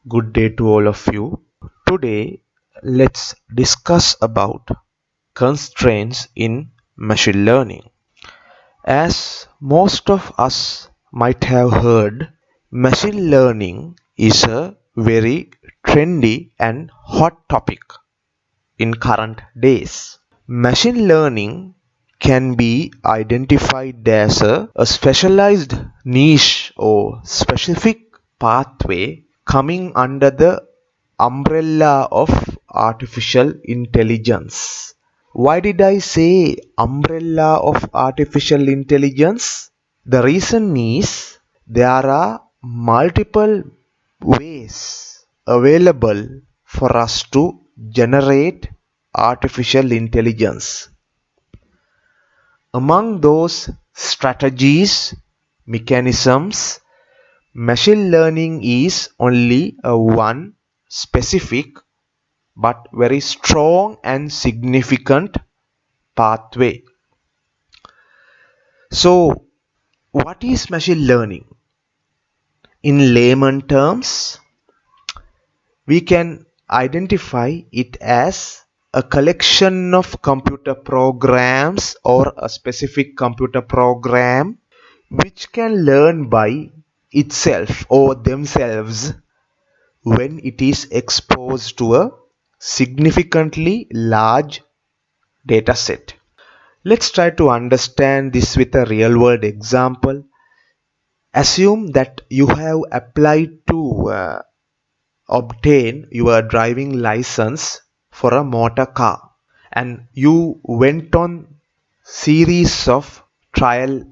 Good day to all of you. Today, let's discuss about constraints in machine learning. As most of us might have heard, machine learning is a very trendy and hot topic in current days. Machine learning can be identified as a specialized niche or specific pathway coming under the umbrella of artificial intelligence. Why did I say umbrella of artificial intelligence? The reason is there are multiple ways available for us to generate artificial intelligence. Among those strategies, mechanisms, machine learning is only a one specific but very strong and significant pathway. So, what is machine learning? In layman terms, we can identify it as a collection of computer programs or a specific computer program which can learn by itself or themselves when it is exposed to a significantly large data set. Let's try to understand this with a real world example. Assume that you have applied to obtain your driving license for a motor car, and you went on series of trial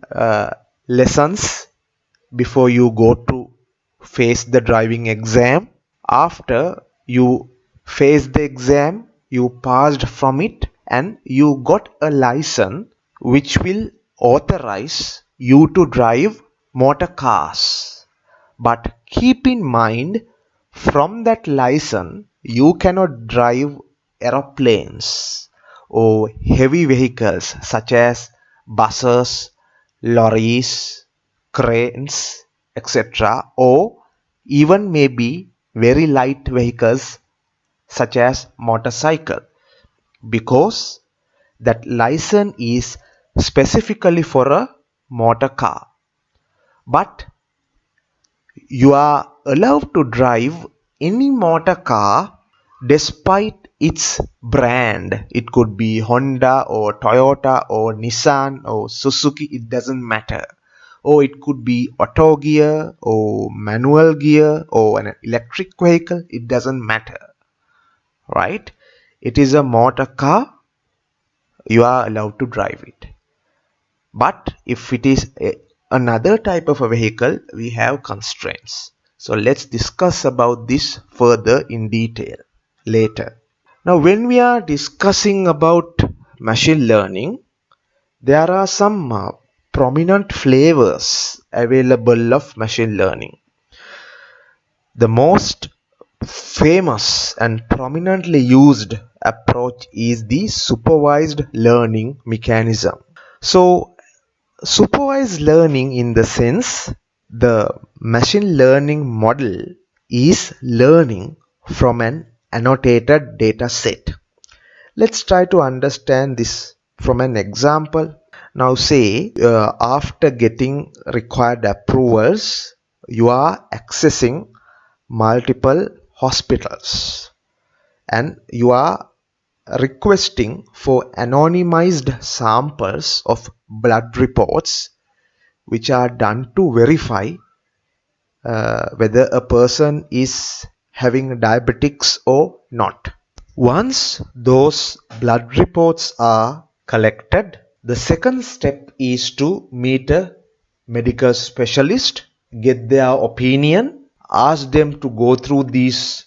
lessons before you go to face the driving exam. After you faced the exam, you passed from it and you got a license which will authorize you to drive motor cars. But keep in mind, from that license, you cannot drive aeroplanes or heavy vehicles such as buses, lorries, cranes, etc., or even maybe very light vehicles such as motorcycle, because that license is specifically for a motor car. But you are allowed to drive any motor car despite its brand. It could be Honda or Toyota or Nissan or Suzuki, it doesn't matter. Or it could be auto gear or manual gear or an electric vehicle, it doesn't matter. Right? It is a motor car, you are allowed to drive it. But if it is another type of a vehicle, we have constraints. So let's discuss about this further in detail later. Now, when we are discussing about machine learning, there are some prominent flavors available of machine learning. The most famous and prominently used approach is the supervised learning mechanism. So, supervised learning, in the sense, the machine learning model is learning from an annotated data set. Let's try to understand this from an example. Now say after getting required approvals, you are accessing multiple hospitals and you are requesting for anonymized samples of blood reports which are done to verify whether a person is having diabetics or not. Once those blood reports are collected, the second step is to meet a medical specialist, get their opinion, ask them to go through these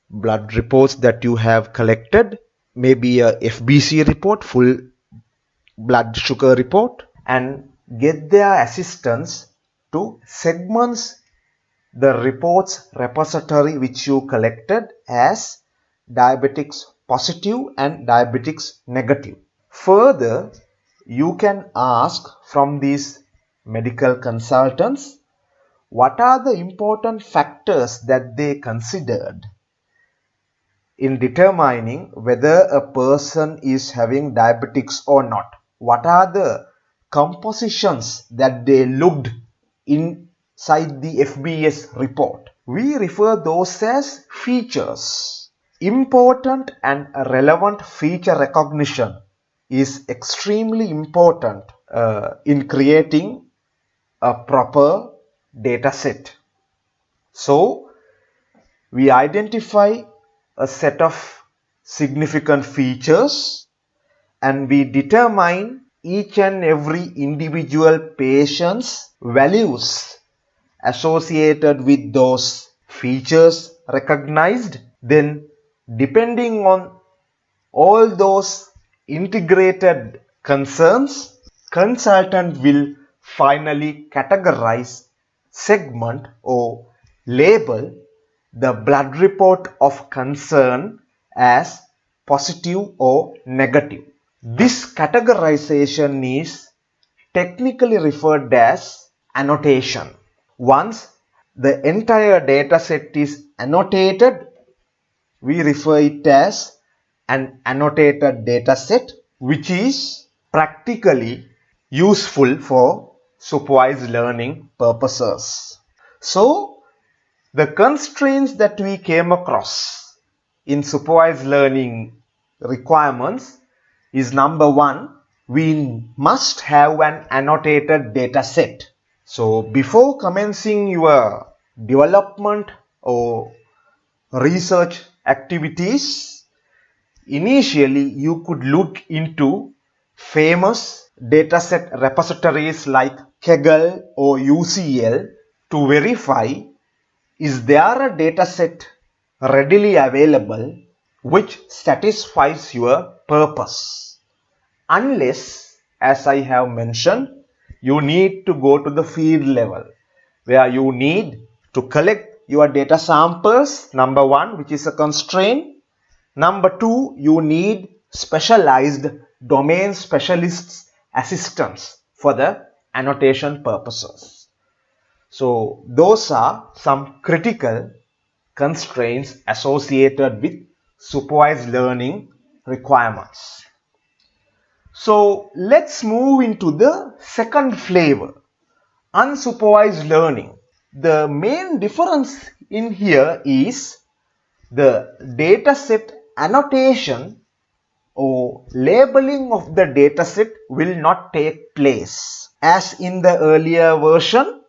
blood reports that you have collected, maybe a FBC report, full blood sugar report, and get their assistance to segment the reports repository which you collected as diabetics positive and diabetics negative. Further, you can ask from these medical consultants what are the important factors that they considered in determining whether a person is having diabetics or not? What are the compositions that they looked inside the FBS report? We refer those as features. Important and relevant feature recognition is extremely important in creating a proper data set. So, we identify a set of significant features and we determine each and every individual patient's values associated with those features recognized. Then, depending on all those integrated concerns, consultant will finally categorize, segment or label the blood report of concern as positive or negative. This categorization is technically referred as annotation. Once the entire data set is annotated, we refer it as an annotated data set, which is practically useful for supervised learning purposes. So, the constraints that we came across in supervised learning requirements is number one, we must have an annotated data set. So, before commencing your development or research activities, initially you could look into famous dataset repositories like Kaggle or UCL to verify is there a dataset readily available which satisfies your purpose. Unless, as I have mentioned, you need to go to the field level where you need to collect your data samples, number one, which is a constraint. Number two, you need specialized domain specialists assistance for the annotation purposes. So those are some critical constraints associated with supervised learning requirements. So let's move into the second flavor, unsupervised learning. The main difference in here is the dataset annotation or labeling of the dataset will not take place. As in the earlier version,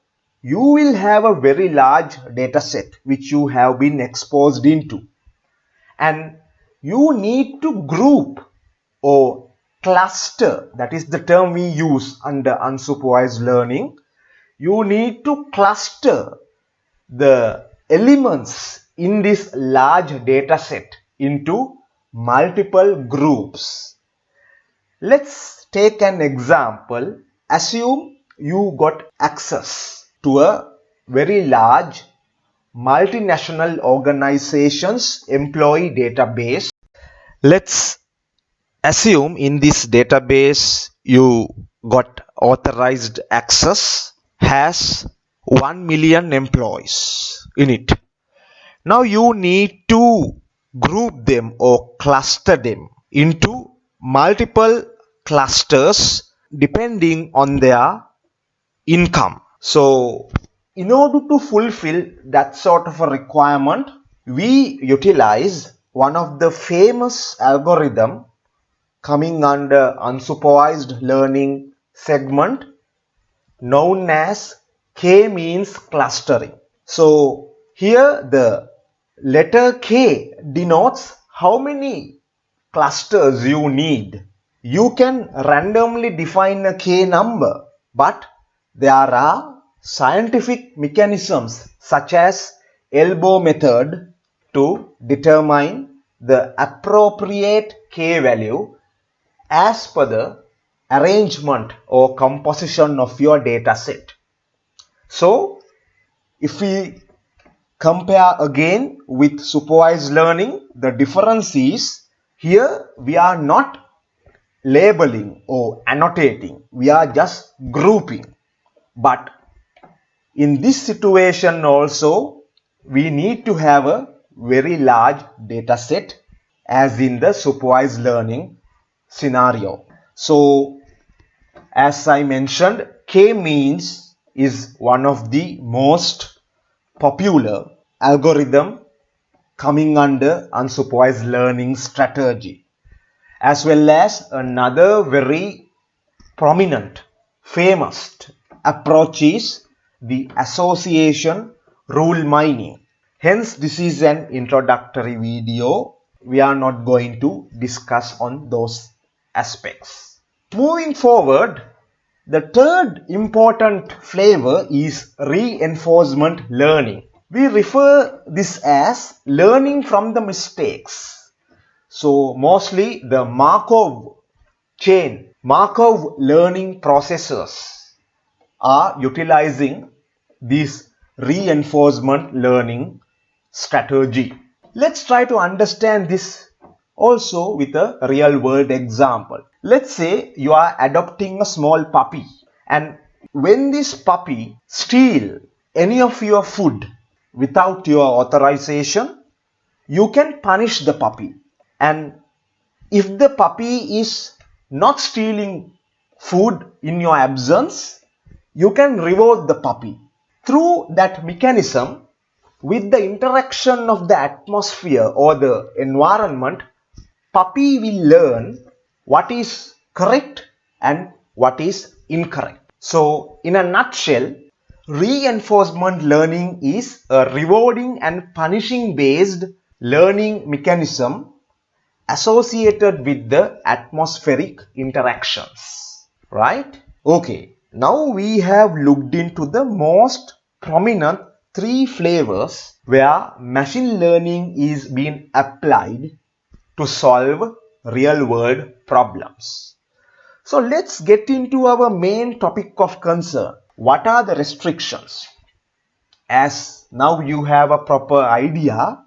you will have a very large dataset which you have been exposed into, and you need to group or cluster, that is the term we use under unsupervised learning. You need to cluster the elements in this large data set into multiple groups. Let's take an example. Assume you got access to a very large multinational organization's employee database. Let's assume in this database you got authorized access has 1 million employees in it. Now you need to group them or cluster them into multiple clusters depending on their income. So in order to fulfill that sort of a requirement, we utilize one of the famous algorithm coming under unsupervised learning segment known as K-means clustering. So here the letter K denotes how many clusters you need. You can randomly define a K number, but there are scientific mechanisms such as elbow method to determine the appropriate K value as per the arrangement or composition of your data set. So, if we compare again with supervised learning, the difference is here we are not labeling or annotating, we are just grouping. But In this situation also, we need to have a very large data set as in the supervised learning scenario. So, as I mentioned, K-means is one of the most popular algorithm coming under unsupervised learning strategy, as well as another very prominent, famous approach is the association rule mining. Hence, this is an introductory video. We are not going to discuss on those aspects. Moving forward, the third important flavor is reinforcement learning. We refer this as learning from the mistakes. So, mostly the Markov chain, Markov learning processes are utilizing this reinforcement learning strategy. Let's try to understand this also with a real world example. Let's say you are adopting a small puppy, and when this puppy steals any of your food without your authorization, you can punish the puppy. And if the puppy is not stealing food in your absence, you can reward the puppy. Through that mechanism, with the interaction of the atmosphere or the environment, puppy will learn what is correct and what is incorrect. So, in a nutshell, reinforcement learning is a rewarding and punishing based learning mechanism associated with the atmospheric interactions, right? Okay, now we have looked into the most prominent three flavors where machine learning is being applied to solve real world problems. So let's get into our main topic of concern. What are the restrictions? As now you have a proper idea,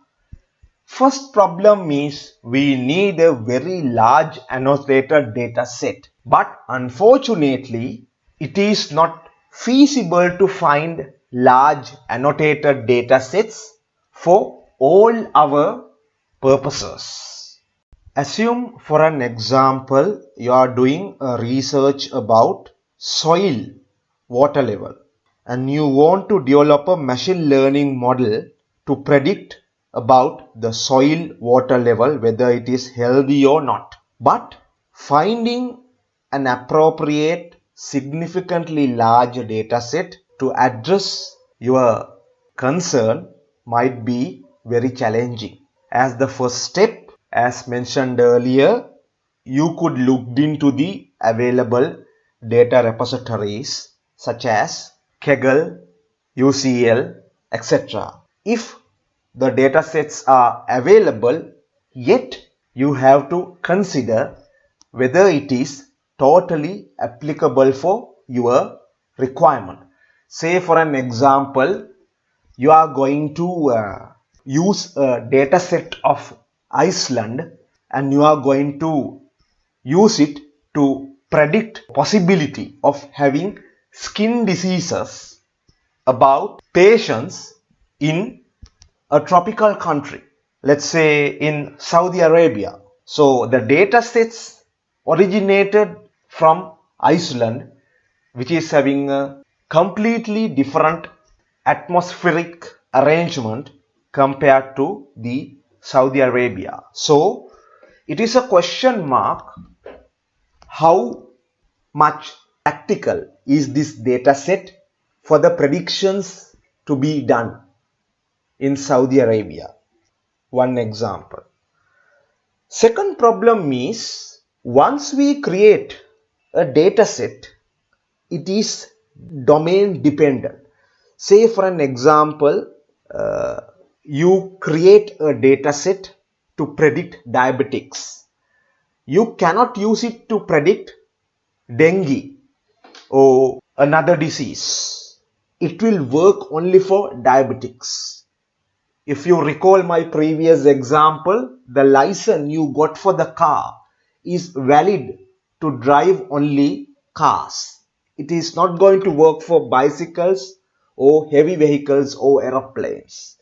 first problem is we need a very large annotated data set. But unfortunately, it is not feasible to find large annotated data sets for all our purposes. Assume for an example, you are doing a research about soil water level and you want to develop a machine learning model to predict about the soil water level, whether it is healthy or not. But finding an appropriate, significantly large data set to address your concern might be very challenging. As the first step, as mentioned earlier, you could look into the available data repositories such as Kaggle, UCL, etc. If the data sets are available, yet you have to consider whether it is totally applicable for your requirement. Say for an example, you are going to use a data set of Iceland and you are going to use it to predict possibility of having skin diseases about patients in a tropical country, let's say in Saudi Arabia. So the data sets originated from Iceland, which is having a completely different atmospheric arrangement compared to the Saudi Arabia. So it is a question mark how much practical is this data set for the predictions to be done in Saudi Arabia. One example. Second problem is once we create a data set, it is domain dependent. Say for an example, you create a data set to predict diabetics. You cannot use it to predict dengue or another disease. It will work only for diabetics. If you recall my previous example, the license you got for the car is valid to drive only cars. It is not going to work for bicycles or heavy vehicles or aeroplanes.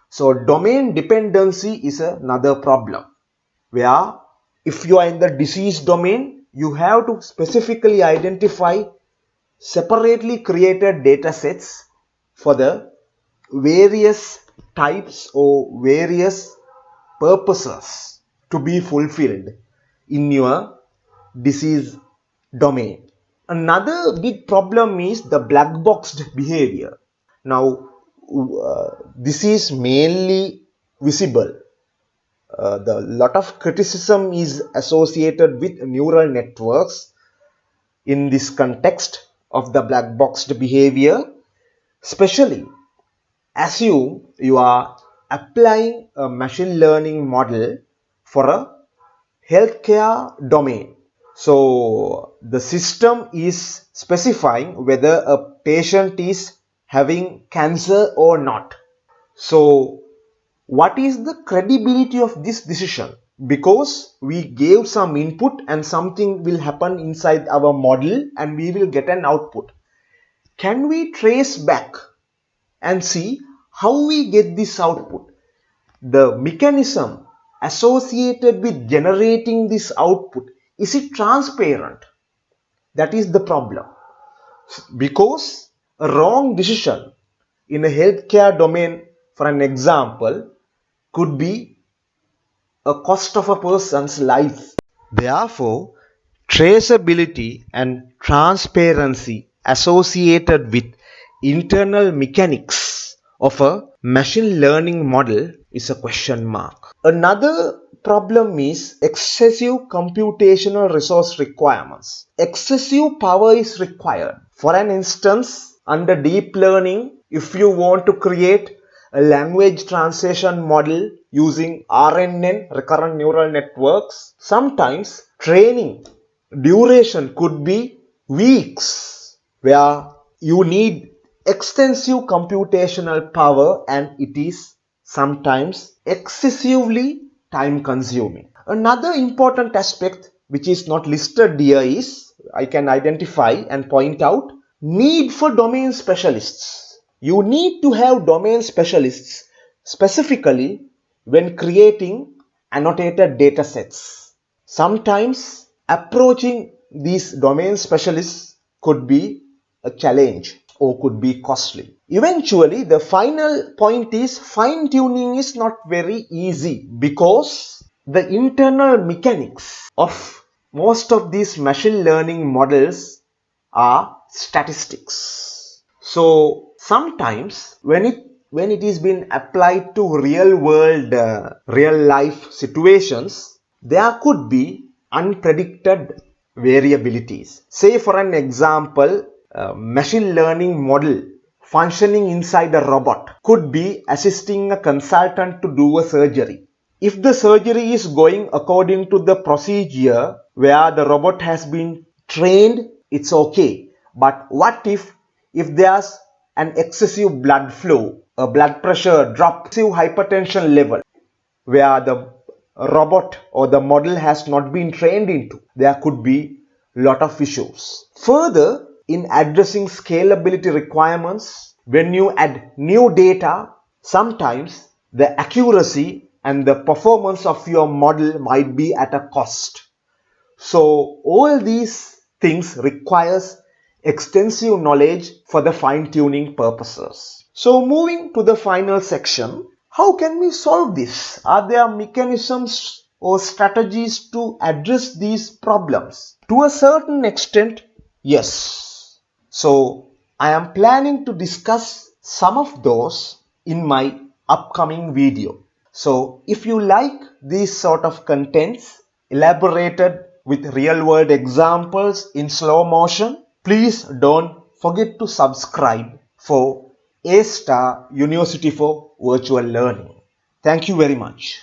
So domain dependency is another problem, where if you are in the disease domain, you have to specifically identify separately created data sets for the various types or various purposes to be fulfilled in your disease domain. Another big problem is the black boxed behavior. Now, this is mainly visible. The lot of criticism is associated with neural networks in this context of the black boxed behavior, especially assume you are applying a machine learning model for a healthcare domain. So the system is specifying whether a patient is having cancer or not. So what is the credibility of this decision? Because we gave some input and something will happen inside our model and we will get an output. Can we trace back and see how we get this output? The mechanism associated with generating this output, is it transparent? That is the problem. Because a wrong decision in a healthcare domain, for an example, could be a cost of a person's life. Therefore, traceability and transparency associated with internal mechanics of a machine learning model is a question mark. Another problem is excessive computational resource requirements. Excessive power is required. For an instance, under deep learning, if you want to create a language translation model using RNN, recurrent neural networks, sometimes training duration could be weeks, where you need extensive computational power and it is sometimes excessively time consuming. Another important aspect which is not listed here is, I can identify and point out, need for domain specialists. You need to have domain specialists specifically when creating annotated data sets. Sometimes approaching these domain specialists could be a challenge or could be costly. Eventually, the final point is fine-tuning is not very easy because the internal mechanics of most of these machine learning models are statistics. So sometimes when it is being applied to real world, real life situations, there could be unpredicted variabilities. Say for an example, a machine learning model functioning inside a robot could be assisting a consultant to do a surgery. If the surgery is going according to the procedure where the robot has been trained, it's okay. But what if there's an excessive blood flow, a blood pressure drop, excessive hypertension level, where the robot or the model has not been trained into, there could be a lot of issues. Further, in addressing scalability requirements, when you add new data, sometimes the accuracy and the performance of your model might be at a cost. So all these things requires extensive knowledge for the fine-tuning purposes. So moving to the final section, how can we solve this? Are there mechanisms or strategies to address these problems? To a certain extent, yes. So I am planning to discuss some of those in my upcoming video. So if you like these sort of contents elaborated with real world examples in slow motion, please don't forget to subscribe for A-Star University for Virtual Learning. Thank you very much.